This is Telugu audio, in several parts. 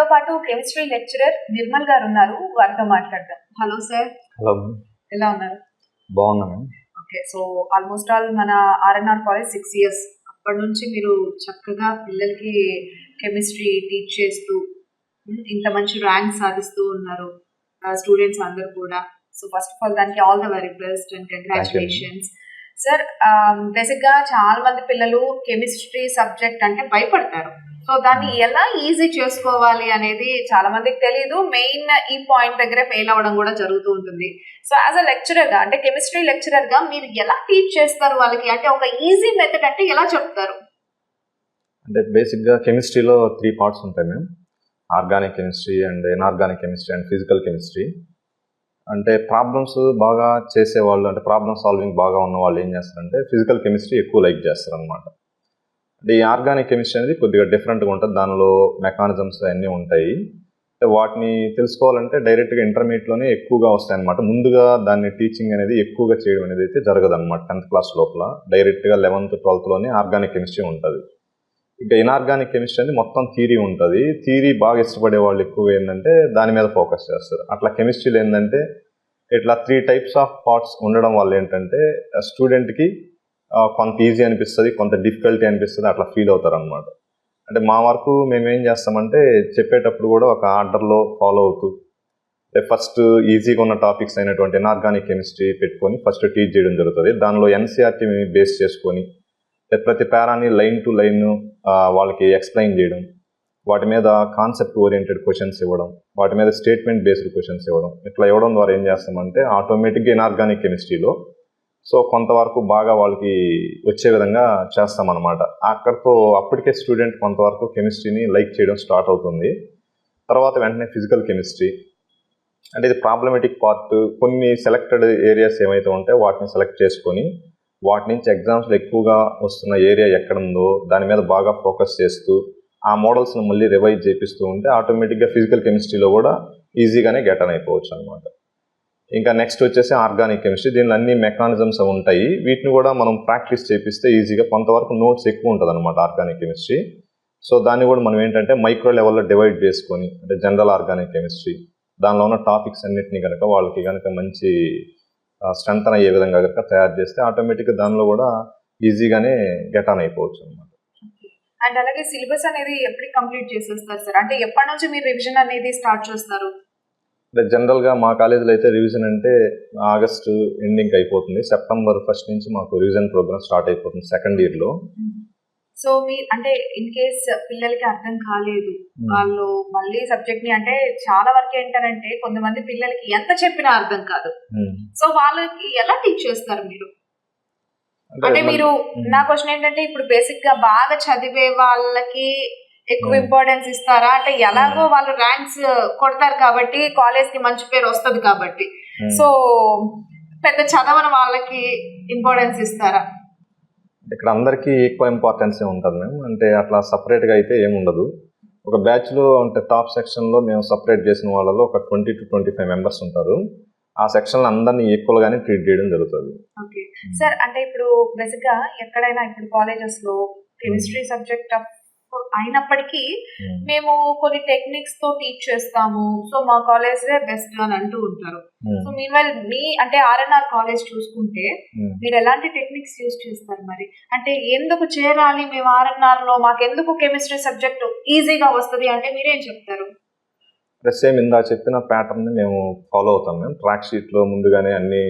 మనతో పాటు కెమిస్ట్రీ లెక్చరర్ నిర్మల్ గారు ఉన్నారు. వారితో మాట్లాడదాం. Hello sir. హలో, ఎలా ఉన్నారు? బాగున్నాను. ఓకే, సో ఆల్మోస్ట్ ఆల్ మన ఆర్ఎన్ఆర్ కాలేజ్ 6 years అప్పటి నుంచి మీరు చక్కగా పిల్లలకి కెమిస్ట్రీ టీచ్ చేస్తూ ఇంత మంచి ర్యాంక్ సాధిస్తూ ఉన్నారు స్టూడెంట్స్ అందరు కూడా. సో ఫస్ట్ ఆఫ్ ఆల్ దానికి all the very best and congratulations sir. బేసిక్గా చాలా మంది పిల్లలు కెమిస్ట్రీ సబ్జెక్ట్ అంటే భయపడతారు. సో దాన్ని ఎలా ఈజీ చేసుకోవాలి అనేది చాలా మందికి తెలియదు. మెయిన్ ఈ పాయింట్ దగ్గర ఫెయిల్ అవ్వడం కూడా జరుగుతూ ఉంటుంది. సో యాజ్ అ లెక్చరర్గా, అంటే కెమిస్ట్రీ లెక్చరర్గా మీరు ఎలా టీచ్ చేస్తారు వాళ్ళకి? అంటే ఒక ఈజీ మెథడ్ అంటే ఎలా చెప్తారు? అంటే బేసిక్గా కెమిస్ట్రీలో 3 parts ఉంటాయి ma'am. Organic chemistry and inorganic chemistry and physical chemistry. అంటే ప్రాబ్లమ్స్ బాగా చేసేవాళ్ళు, అంటే ప్రాబ్లమ్ సాల్వింగ్ బాగా ఉన్న వాళ్ళు ఏం చేస్తారంటే ఫిజికల్ కెమిస్ట్రీ ఎక్కువ లైక్ చేస్తారు అనమాట. అంటే ఈ ఆర్గానిక్ కెమిస్ట్రీ అనేది కొద్దిగా డిఫరెంట్గా ఉంటుంది. దానిలో మెకానిజమ్స్ అన్నీ ఉంటాయి. వాటిని తెలుసుకోవాలంటే డైరెక్ట్గా ఇంటర్మీడియట్లోనే ఎక్కువగా వస్తాయి అనమాట. ముందుగా దాన్ని టీచింగ్ అనేది ఎక్కువగా చేయడం అనేది అయితే జరగదు అనమాట. 10th class లోపల డైరెక్ట్గా 11th, 12thలోనే ఆర్గానిక్ కెమిస్ట్రీ ఉంటుంది. ఇంకా ఇన్ఆర్గానిక్ కెమిస్ట్రీ అనేది మొత్తం థియరీ ఉంటుంది. థియరీ బాగా ఇష్టపడే వాళ్ళు ఎక్కువ ఏంటంటే దాని మీద ఫోకస్ చేస్తారు. అట్లా కెమిస్ట్రీలో ఏంటంటే ఇట్లా 3 types ఆఫ్ పార్ట్స్ ఉండడం వల్ల ఏంటంటే స్టూడెంట్కి కొంత ఈజీ అనిపిస్తుంది, కొంత డిఫికల్టీ అనిపిస్తుంది, అట్లా ఫీల్ అవుతారు అనమాట. అంటే మా వరకు మేము ఏం చేస్తామంటే చెప్పేటప్పుడు కూడా ఒక ఆర్డర్లో ఫాలో అవుతూ ఫస్ట్ ఈజీగా ఉన్న టాపిక్స్ అయినటువంటి ఇన్ఆర్గానిక్ కెమిస్ట్రీ పెట్టుకొని ఫస్ట్ టీచ్ చేయడం జరుగుతుంది. దానిలో ఎన్సీఆర్టీ బేస్ చేసుకొని ప్రతి పేరాని లైన్ టు లైన్ వాళ్ళకి ఎక్స్ప్లెయిన్ చేయడం, వాటి మీద కాన్సెప్ట్ ఓరియంటెడ్ క్వశ్చన్స్ ఇవ్వడం, వాటి మీద స్టేట్మెంట్ బేస్డ్ క్వశ్చన్స్ ఇవ్వడం. ఇట్లా ఇవ్వడం ద్వారా ఏం చేస్తామంటే ఆటోమేటిక్గా ఇన్ఆర్గానిక్ కెమిస్ట్రీలో సో కొంతవరకు బాగా వాళ్ళకి వచ్చే విధంగా చేస్తామన్నమాట. అక్కడితో అప్పటికే స్టూడెంట్ కొంతవరకు కెమిస్ట్రీని లైక్ చేయడం స్టార్ట్ అవుతుంది. తర్వాత వెంటనే ఫిజికల్ కెమిస్ట్రీ అంటే ఇది ప్రాబ్లమేటిక్ పార్ట్. కొన్ని సెలెక్టెడ్ ఏరియాస్ ఏమైతే ఉంటాయో వాటిని సెలెక్ట్ చేసుకొని వాటి నుంచి ఎగ్జామ్స్లో ఎక్కువగా వస్తున్న ఏరియా ఎక్కడుందో దాని మీద బాగా ఫోకస్ చేస్తూ ఆ మోడల్స్ని మళ్ళీ రివైజ్ చేపిస్తూ ఉంటే ఆటోమేటిక్గా ఫిజికల్ కెమిస్ట్రీలో కూడా ఈజీగానే గెట్ ఆన్ అయిపోవచ్చు అనమాట. ఇంకా నెక్స్ట్ వచ్చేసి ఆర్గానిక్ కెమిస్ట్రీ. దీనిలో అన్ని మెకానిజమ్స్ ఉంటాయి. వీటిని కూడా మనం ప్రాక్టీస్ చేపిస్తే ఈజీగా కొంతవరకు నోట్స్ ఎక్కువ ఉంటుంది అనమాట ఆర్గానిక్ కెమిస్ట్రీ. సో దాన్ని కూడా మనం ఏంటంటే మైక్రో లెవెల్లో డివైడ్ చేసుకొని అంటే జనరల్ ఆర్గానిక్ కెమిస్ట్రీ దానిలో ఉన్న టాపిక్స్ అన్నింటినీ కనుక వాళ్ళకి కనుక మంచి స్ట్రెంత్ అయ్యే విధంగా కనుక తయారు చేస్తే ఆటోమేటిక్గా దానిలో కూడా ఈజీగానే గెట్ ఆన్ అయిపోవచ్చు అనమాట. అండ్ అలాగే సిలబస్ అనేది ఎప్పుడు కంప్లీట్ చేసేస్తారు సార్? అంటే ఎప్పటి నుంచి మీరు రివిజన్ అనేది స్టార్ట్ చేస్తారు? అంటే జనరల్గా మా కాలేజీలో అయితే రివిజన్ అంటే ఆగస్టు ఎండింగ్ అయిపోతుంది. September 1st నుంచి మాకు రివిజన్ ప్రోగ్రామ్ స్టార్ట్ అయిపోతుంది సెకండ్ ఇయర్లో. సో మీ అంటే ఇన్ కేస్ పిల్లలకి అర్థం కాలేదు, వాళ్ళు మళ్ళీ సబ్జెక్ట్ ని అంటే చాలా వరకు ఏంటంటే కొంతమంది పిల్లలకి ఎంత చెప్పినా అర్థం కాదు. సో వాళ్ళకి ఎలా టీచ్ చేస్తారు మీరు? అంటే మీరు నా క్వశ్చన్ ఏంటంటే ఇప్పుడు బేసిక్ గా బాగా చదివే వాళ్ళకి ఎక్కువ ఇంపార్టెన్స్ ఇస్తారా? అంటే ఎలాగో వాళ్ళు ర్యాంక్స్ కొడతారు కాబట్టి కాలేజ్ కి మంచి పేరు వస్తుంది కాబట్టి, సో పెద్ద చదవని వాళ్ళకి ఇంపార్టెన్స్ ఇస్తారా? ఇక్కడ అందరికీ ఎక్కువ ఇంపార్టెన్సే ఉంటుంది మ్యామ్. అంటే అట్లా సపరేట్గా అయితే ఏముండదు. ఒక బ్యాచ్లో అంటే టాప్ సెక్షన్లో మేము సపరేట్ చేసిన వాళ్ళలో ఒక 20 to 25 మెంబర్స్ ఉంటారు. ఆ సెక్షన్లో అందరినీ ఈక్వల్గానే ట్రీట్ చేయడం జరుగుతుంది. ఓకే సార్, అంటే ఇప్పుడు బేసిక్గా ఎక్కడైనా ఇప్పుడు కాలేజెస్లో కెమిస్ట్రీ సబ్జెక్ట్ అయినప్పటికీ మేము కొన్ని టెక్నిక్స్ తో టీచ్ చేస్తాము, సో మా కాలేజే బెస్ట్ అని అంటూ ఉంటారు. సో మీన్వైల్ మీ అంటే ఆర్ఎన్ఆర్ కాలేజ్ చూసుకుంటే మీరు ఎలాంటి టెక్నిక్స్ యూజ్ చేస్తారు మరి? అంటే ఎందుకు చేరాలి మేము ఆర్ఎన్ఆర్ లో, మాకెందుకు కెమిస్ట్రీ సబ్జెక్ట్ ఈజీగా వస్తుంది అంటే మీరేం చెప్తారు? సేమ్ ఇందా చెప్పిన ప్యాటర్న్ మేము ఫాలో అవుతాం. మేము ట్రాక్ షీట్లో ముందుగానే అన్ని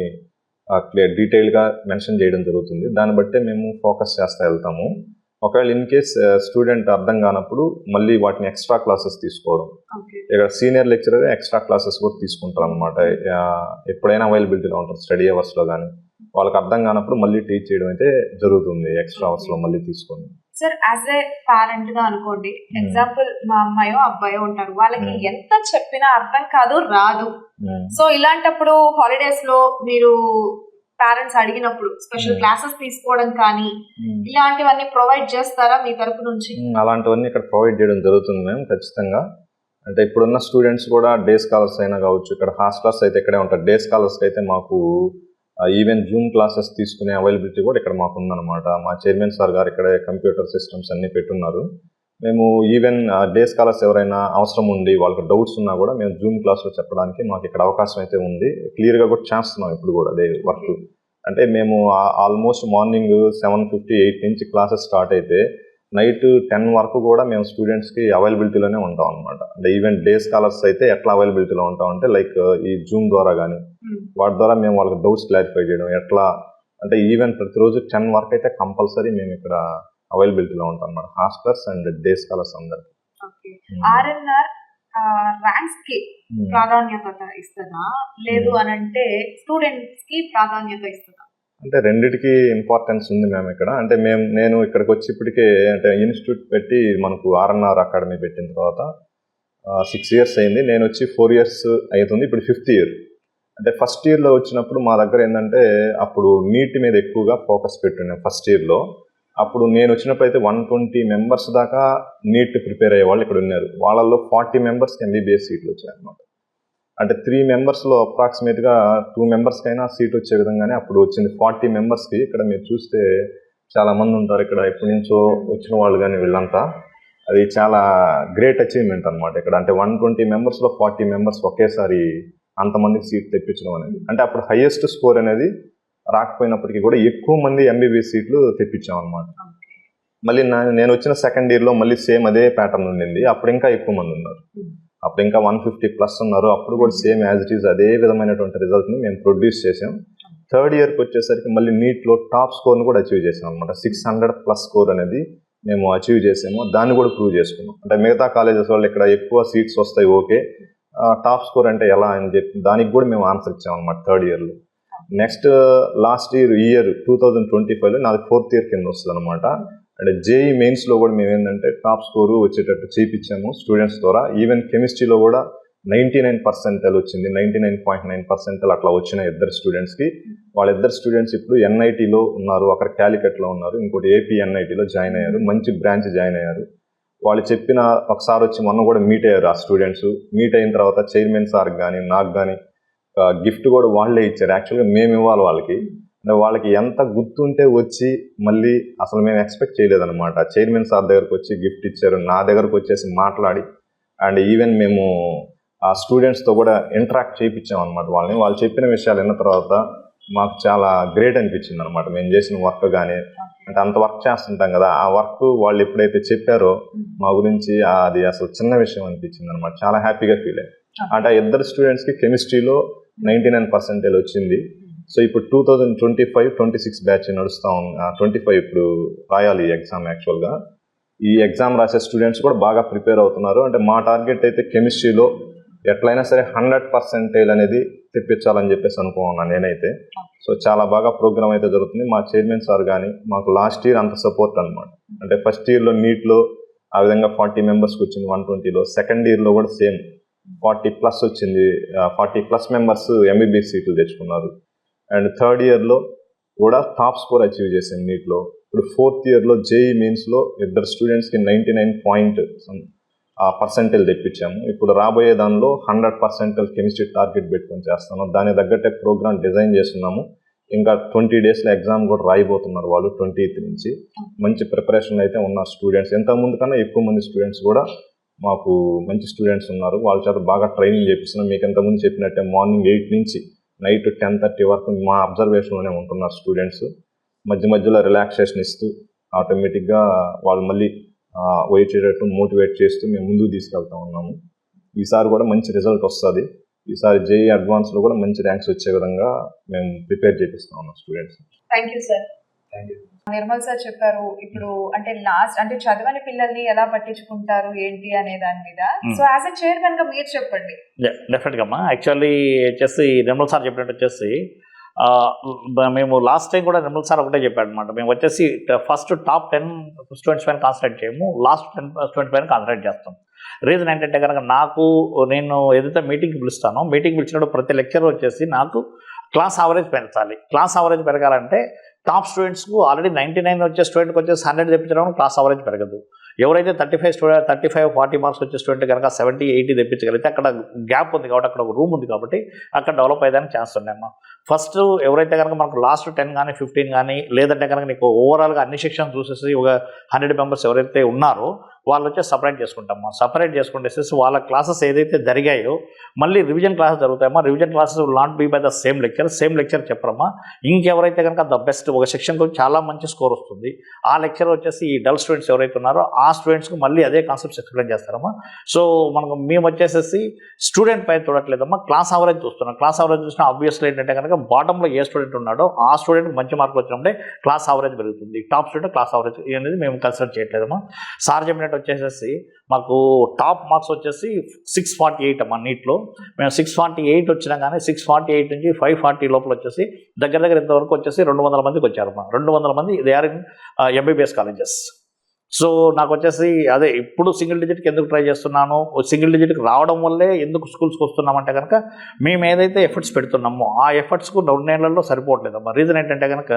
క్లియర్ డీటెయిల్గా మెన్షన్ చేయడం జరుగుతుంది. దాన్ని బట్టే మేము ఫోకస్ చేస్తూ వెళ్తాము. ఒకవేళ ఇన్ కేస్ స్టూడెంట్ అర్థం కానప్పుడు మళ్ళీ వాటిని ఎక్స్ట్రా క్లాసెస్ తీసుకోవడం. ఇక్కడ సీనియర్ లెక్చరర్ ఎక్స్ట్రా క్లాసెస్ కూడా తీసుకుంటారు అనమాట. ఎప్పుడైనా అవైలబిలిటీలో ఉంటారు స్టడీ అవర్స్లో కానీ. వాళ్ళకి అర్థం కానప్పుడు మళ్ళీ టీచ్ చేయడం అయితే జరుగుతుంది ఎక్స్ట్రా అవర్స్లో మళ్ళీ తీసుకొని. సార్ యాజ్ ఏ పేరెంట్ గా అనుకోండి, ఎగ్జాంపుల్ మా అమ్మాయో అబ్బాయో ఉంటారు, వాళ్ళకి ఎంత చెప్పినా అర్థం కాదు, రాదు. సో ఇలాంటప్పుడు హాలిడేస్ లో మీరు పేరెంట్స్ అడిగినప్పుడు స్పెషల్ క్లాసెస్ తీసుకోవడం కానీ ఇలాంటివన్నీ ప్రొవైడ్ చేస్తారా మీ తరపు నుంచి? అలాంటివన్నీ ఇక్కడ ప్రొవైడ్ చేయడం జరుగుతుంది మేము ఖచ్చితంగా. అంటే ఇప్పుడున్న స్టూడెంట్స్ కూడా డే స్కాలర్స్ అయినా కావచ్చు, ఇక్కడ హాస్టలర్స్ అయితే ఇక్కడే ఉంటారు. డే స్కాలర్స్కి అయితే మాకు ఈవెన్ జూమ్ క్లాసెస్ తీసుకునే అవైలబిలిటీ కూడా ఇక్కడ మాకు ఉందన్నమాట. మా చైర్మన్ సార్ గారు ఇక్కడే కంప్యూటర్ సిస్టమ్స్ అన్నీ పెట్టున్నారు. మేము ఈవెన్ డే స్కాలర్స్ ఎవరైనా అవసరం ఉండి వాళ్ళకి డౌట్స్ ఉన్నా కూడా మేము జూమ్ క్లాస్లో చెప్పడానికి మాకు ఇక్కడ అవకాశం అయితే ఉంది. క్లియర్గా కూడా చేస్తున్నాం ఇప్పుడు కూడా అదే వర్క్. అంటే మేము ఆల్మోస్ట్ మార్నింగ్ 7:58 నుంచి క్లాసెస్ స్టార్ట్ అయితే నైట్ 10 వరకు కూడా మేము స్టూడెంట్స్కి అవైలబిలిటీలోనే ఉంటాం అనమాట. అంటే ఈవెన్ డే స్కాలర్స్ అయితే ఎట్లా అవైలబిలిటీలో ఉంటాం అంటే లైక్ ఈ జూమ్ ద్వారా కానీ వాటి ద్వారా మేము వాళ్ళకి డౌట్స్ క్లారిఫై చేయడం ఎట్లా అంటే ఈవెన్ ప్రతిరోజు 10 వరకు అయితే కంపల్సరీ మేము ఇక్కడ అవైలబిలిటీలో ఉంటాం అన్నమాట. హాస్టలర్స్ అండ్ డే స్కాలర్స్ అందరికి. ఆర్ఎన్ఆర్ ర్యాంక్స్ కి ప్రాధాన్యత ఇస్తుందా లేదు అని అంటే స్టూడెంట్స్ కి ప్రాధాన్యత ఇస్తుందా? అంటే రెండిటికి ఇంపార్టెన్స్ ఉంది మేము ఇక్కడ. అంటే నేను ఇక్కడికి వచ్చి ఇప్పటికే అంటే ఇన్స్టిట్యూట్ పెట్టి మనకు ఆర్ఎన్ఆర్ అకాడమీ పెట్టిన తర్వాత 6 years అయింది. నేను వచ్చి 4 years అవుతుంది. ఇప్పుడు 5th year. అంటే ఫస్ట్ ఇయర్లో వచ్చినప్పుడు మా దగ్గర ఏంటంటే అప్పుడు నీట్ మీద ఎక్కువగా ఫోకస్ పెట్టున్నాం ఫస్ట్ ఇయర్లో. అప్పుడు నేను వచ్చినప్పుడు అయితే 120 members దాకా నీట్ ప్రిపేర్ అయ్యే వాళ్ళు ఇక్కడ ఉన్నారు. వాళ్ళల్లో 40 members ఎంబీబీఎస్ సీట్లు వచ్చాయి అనమాట. అంటే 3 members-లో అప్రాక్సిమేట్గా 2 members-కైనా సీట్ వచ్చే విధంగానే అప్పుడు వచ్చింది 40 members-కి. ఇక్కడ మీరు చూస్తే చాలా మంది ఉంటారు ఇక్కడ ఎప్పటి నుంచో వచ్చిన వాళ్ళు కానీ వీళ్ళంతా. అది చాలా గ్రేట్ అచీవ్మెంట్ అనమాట ఇక్కడ. అంటే 120 members-లో 40 members ఒకేసారి అంతమందికి సీట్ తెప్పించడం అనేది. అంటే అప్పుడు హైయెస్ట్ స్కోర్ అనేది రాకపోయినప్పటికీ కూడా ఎక్కువ మంది ఎంబీబీఎస్ సీట్లు తెప్పించాం అనమాట. మళ్ళీ నేను వచ్చిన సెకండ్ ఇయర్లో మళ్ళీ సేమ్ అదే ప్యాటర్న్ ఉండింది. అప్పుడు ఇంకా ఎక్కువ మంది ఉన్నారు. అప్పుడు ఇంకా 150+ ఉన్నారు. అప్పుడు కూడా సేమ్ యాజ్ ఇట్ ఈజ్ అదే విధమైనటువంటి రిజల్ట్ని మేము ప్రొడ్యూస్ చేసాం. థర్డ్ ఇయర్కి వచ్చేసరికి మళ్ళీ నీట్లో టాప్ స్కోర్ని కూడా అచీవ్ చేసాం అనమాట. 600+ స్కోర్ అనేది మేము అచీవ్ చేసాము. దాన్ని కూడా ప్రూవ్ చేసుకున్నాం. అంటే మిగతా కాలేజెస్ వాళ్ళు ఇక్కడ ఎక్కువ సీట్స్ వస్తాయి ఓకే, టాప్ స్కోర్ అంటే ఎలా అని చెప్పి దానికి కూడా మేము ఆన్సర్ ఇచ్చాం అనమాట థర్డ్ ఇయర్లో. నెక్స్ట్ లాస్ట్ ఇయర్ 2025లో నాది 4th year కింద వస్తుంది అనమాట. అంటే జేఈ మెయిన్స్లో కూడా మేము ఏంటంటే టాప్ స్కోరు వచ్చేటట్టు చేయించాము స్టూడెంట్స్ ద్వారా. ఈవెన్ కెమిస్ట్రీలో కూడా 99% వచ్చింది. 99.9% అట్లా వచ్చిన ఇద్దరు స్టూడెంట్స్కి. వాళ్ళిద్దరు స్టూడెంట్స్ ఇప్పుడు ఎన్ఐటీలో ఉన్నారు. ఒకరు క్యాలికట్లో ఉన్నారు, ఇంకోటి ఏపీ ఎన్ఐటీలో జాయిన్ అయ్యారు. మంచి బ్రాంచ్ జాయిన్ అయ్యారు. వాళ్ళు చెప్పిన ఒకసారి వచ్చి మొన్న కూడా మీట్ అయ్యారు ఆ స్టూడెంట్స్. మీట్ అయిన తర్వాత చైర్మన్ సార్కి కానీ నాకు కానీ గిఫ్ట్ కూడా వాళ్ళే ఇచ్చారు. యాక్చువల్గా మేము ఇవ్వాలి వాళ్ళకి. అంటే వాళ్ళకి ఎంత గుర్తుంటే వచ్చి మళ్ళీ అసలు మేము ఎక్స్పెక్ట్ చేయలేదన్నమాట. చైర్మన్ సార్ దగ్గరకు వచ్చి గిఫ్ట్ ఇచ్చారు, నా దగ్గరకు వచ్చేసి మాట్లాడి అండ్ ఈవెన్ మేము ఆ స్టూడెంట్స్తో కూడా ఇంటరాక్ట్ చేయించాం అనమాట వాళ్ళని. వాళ్ళు చెప్పిన విషయాలు విన్న తర్వాత మాకు చాలా గ్రేట్ అనిపించింది అనమాట. మేము చేసిన వర్క్ కానీ అంటే అంత వర్క్ చేస్తుంటాం కదా, ఆ వర్క్ వాళ్ళు ఎప్పుడైతే చెప్పారో మా గురించి అది అసలు చిన్న విషయం అనిపించింది అనమాట. చాలా హ్యాపీగా ఫీల్ అయ్యాను. అంటే ఆ ఇద్దరు స్టూడెంట్స్కి కెమిస్ట్రీలో 99% వచ్చింది. సో ఇప్పుడు 2025-26 బ్యాచ్ నడుస్తూ ఉంది. 25 ఇప్పుడు రాయాలి ఈ ఎగ్జామ్. యాక్చువల్గా ఈ ఎగ్జామ్ రాసే స్టూడెంట్స్ కూడా బాగా ప్రిపేర్ అవుతున్నారు. అంటే మా టార్గెట్ అయితే కెమిస్ట్రీలో ఎట్లయినా సరే 100% అనేది తెప్పించాలని చెప్పేసి అనుకున్నాను నేనైతే. సో చాలా బాగా ప్రోగ్రామ్ అయితే జరుగుతుంది. మా చైర్మన్ సార్ కానీ మాకు లాస్ట్ ఇయర్ అంత సపోర్ట్ అనమాట. అంటే ఫస్ట్ ఇయర్లో నీట్లో ఆ విధంగా 40 members-కి వచ్చింది 120లో. సెకండ్ ఇయర్లో కూడా సేమ్ 40+ వచ్చింది. 40+ members ఎంబీబీఎస్ సీట్లు తెచ్చుకున్నారు. అండ్ థర్డ్ ఇయర్లో కూడా టాప్ స్కోర్ అచీవ్ చేసాం నీట్లో. ఇప్పుడు 4th yearలో జేఈ మెయిన్స్లో ఇద్దరు స్టూడెంట్స్కి 99% తెప్పించాము. ఇప్పుడు రాబోయే దానిలో 100% కెమిస్ట్రీ టార్గెట్ పెట్టుకొని చేస్తాను. దానికి తగ్గట్టే ప్రోగ్రామ్ డిజైన్ చేస్తున్నాము. ఇంకా 20 daysలో ఎగ్జామ్ కూడా రాయిపోతున్నారు వాళ్ళు 20th నుంచి. మంచి ప్రిపరేషన్ అయితే ఉన్నారు స్టూడెంట్స్. ఇంతకుముందు కన్నా ఎక్కువ మంది స్టూడెంట్స్ కూడా మాకు మంచి స్టూడెంట్స్ ఉన్నారు. వాళ్ళ చేత బాగా ట్రైనింగ్ చేపిస్తున్నాం. మీకు ఇంతకుముందు చెప్పినట్టే మార్నింగ్ 8 నుంచి నైట్ 10:30 వరకు మా అబ్జర్వేషన్లోనే ఉంటున్నారు స్టూడెంట్స్. మధ్య మధ్యలో రిలాక్సేషన్ ఇస్తూ ఆటోమేటిక్గా వాళ్ళు మళ్ళీ వచ్చేటట్టు మోటివేట్ చేస్తూ మేము ముందుకు తీసుకెళ్తా ఉన్నాము. ఈసారి కూడా మంచి రిజల్ట్ వస్తుంది. ఈసారి జేఈ అడ్వాన్స్లో కూడా మంచి ర్యాంక్స్ వచ్చే విధంగా మేము ప్రిపేర్ చేపిస్తా ఉన్నాం students. Thank you sir. Nirmal sir చెప్పారు ఇప్పుడు అంటే లాస్ట్ అంటే చదవని పిల్లల్ని ఎలా పట్టించుకుంటారు ఏంటి అనే దాని మీద. సో యాజ్ ఎ చైర్మన్ గా మీరు చెప్పండి. డెఫినెట్గా అమ్మా. యాక్చువల్లీ వచ్చేసి నిర్మల్ సార్ చెప్పినట్టు వచ్చేసి మేము లాస్ట్ టైం కూడా నిర్మల్ సార్ ఒకటే చెప్పాడు అనమాట. మేము వచ్చేసి ఫస్ట్ టాప్ 10 స్టూడెంట్స్ పైన కాన్సన్ట్రేట్ చేయము, లాస్ట్ 10 స్టూడెంట్స్ పైన కాన్సన్ట్రేట్ చేస్తాం. రీజన్ ఏంటంటే కనుక నేను ఏదైతే మీటింగ్కి పిలుస్తానో మీటింగ్ పిలిచినప్పుడు ప్రతి లెక్చర్ వచ్చేసి నాకు క్లాస్ యావరేజ్ పెంచాలి. క్లాస్ యావరేజ్ పెరగాలంటే టాప్ స్టూడెంట్స్కు ఆల్రెడీ 99 వచ్చే స్టూడెంట్కి వచ్చేసి 100 తెప్పించడం క్లాస్ యావరేజ్ పెరగదు. ఎవరైతే 35-40 మార్క్స్ వచ్చే స్టూడెంట్ కనుక 70-80 తెప్పించగలిగితే అక్కడ గ్యాప్ ఉంది కాబట్టి అక్కడ ఒక రూమ్ ఉంది కాబట్టి అక్కడ డెవలప్ అయ్యేదానికి ఛాన్స్ ఉన్నాయమ్మా. ఫస్ట్ ఎవరైతే కనుక మనకు లాస్ట్ 10 కానీ 15 కానీ లేదంటే కనుక నీకు ఓవరాల్గా అన్ని సెక్షన్స్ చూసేసి ఒక 100 members ఎవరైతే ఉన్నారో వాళ్ళు వచ్చి సపరేట్ చేసుకుంటామా. సపరేట్ చేసుకుంటేసేసి వాళ్ళ క్లాసెస్ ఏదైతే జరిగాయో మళ్ళీ రివిజన్ క్లాసెస్ జరుగుతాయమ్మా. Revision classes will not be by the same lecture చెప్పరమ్మా. ఇంకెవరైతే కనుక ద బెస్ట్ ఒక సెక్షన్కి చాలా మంచి స్కోర్ వస్తుంది, ఆ లెక్చర్ వచ్చేసి ఈ డల్ స్టూడెంట్స్ ఎవరైతే ఉన్నారో ఆ స్టూడెంట్స్కి మళ్ళీ అదే కాన్సెప్ట్స్ ఎక్స్ప్లెయిన్ చేస్తారమ్మా. సో మేము వచ్చేసేసి స్టూడెంట్ పైన చూడట్లేదమ్మా, క్లాస్ అవరేజ్ చూస్తున్నాం. క్లాస్ అవరేజ్ చూసినా ఆబ్వియస్లీ ఏంటంటే కనుక బాటంలో ఏ స్టూడెంట్ ఉన్నాడో ఆ స్టూడెంట్ మంచి మార్కులు వచ్చినప్పుడే క్లాస్ అవరేజ్ పెరుగుతుంది. టాప్ స్టూడెంట్ క్లాస్ అవరేజ్ అనేది మేము కన్సిడర్ చేయట్లేదమ్మా. సార్ చెప్పినట్టు వచ్చేసేసి మాకు టాప్ మార్క్స్ వచ్చేసి 648 అమ్మా నీట్లో. మేము 648 వచ్చినా కానీ 648 నుంచి 540 లోపల వచ్చేసి దగ్గర ఇంతవరకు వచ్చేసి 200 మందికి వచ్చారమ్మా. 200 మంది they are in MBBS colleges. So నాకు వచ్చేసి అదే ఇప్పుడు సింగిల్ డిజిట్కి ఎందుకు ట్రై చేస్తున్నాను, సింగిల్ డిజిట్కి రావడం వల్లే ఎందుకు స్కూల్స్కి వస్తున్నామంటే కనుక మేము ఏదైతే ఎఫర్ట్స్ పెడుతున్నామో ఆ ఎఫర్ట్స్కు 2 నెలల్లో సరిపోవట్లేదమ్మా. రీజన్ ఏంటంటే కనుక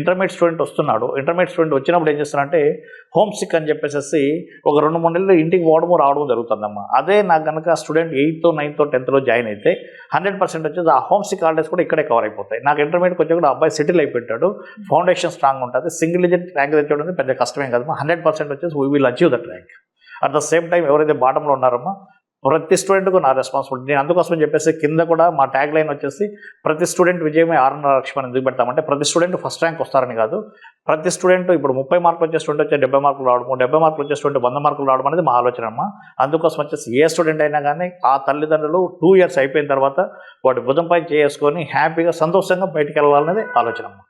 ఇంటర్మీడియట్ స్టూడెంట్ వస్తున్నాడు, ఇంటర్మీడియట్ స్టూడెంట్ వచ్చినప్పుడు ఏం చేస్తానంటే హోమ్ సిక్ అని చెప్పేసి ఒక 2-3 నెలలు ఇంటికి పోవడము రావడం జరుగుతుందమ్మా. అదే నాకు కనుక స్టూడెంట్ 8th, 9th, 10th అయితే 100% వచ్చేసి ఆ హోమ్ సిక్ హాలిడేస్ కూడా ఇక్కడే కవర్ అయిపోతాయి. నాకు ఇంటర్మీడియట్కి వచ్చి కూడా అబ్బాయి సెటిల్ అయిపోయాడు, ఫౌండేషన్ స్ట్రాంగ్ ఉంటుంది, సింగిల్ డిజిట్ ర్యాంక్ తెచ్చడం పెద్ద కష్టమే కదమ్మా. 100% వచ్చేసి we will achieve that rank. At the same time ఎవరైతే బాటంలో ఉన్నారమ్మా ప్రతి స్టూడెంట్కు నా రెస్పాన్సిబిలిటీ. నేను అందుకోసం చెప్పేసి కింద కూడా మా ట్యాగ్ లైన్ వచ్చేసి ప్రతి స్టూడెంట్ విజయమే 6.5 లక్షలు ఎందుకు పెడతామంటే ప్రతి స్టూడెంట్ ఫస్ట్ ర్యాంక్ వస్తారని కాదు, ప్రతి స్టూడెంట్ ఇప్పుడు 30 మార్కులు వచ్చే స్టూడెంట్ వచ్చే 70 మార్కులు రావడము, 70 మార్కులు వచ్చే స్టూడెంట్ 100 మార్కులు రావడం అనేది మా ఆలోచన అమ్మా. అందుకోసం వచ్చేసి ఏ స్టూడెంట్ అయినా కానీ ఆ తల్లిదండ్రులు 2 years అయిపోయిన తర్వాత వాటి భుజంపై చేసుకొని హ్యాపీగా సంతోషంగా బయటికి వెళ్ళాలనేది ఆలోచన అమ్మా.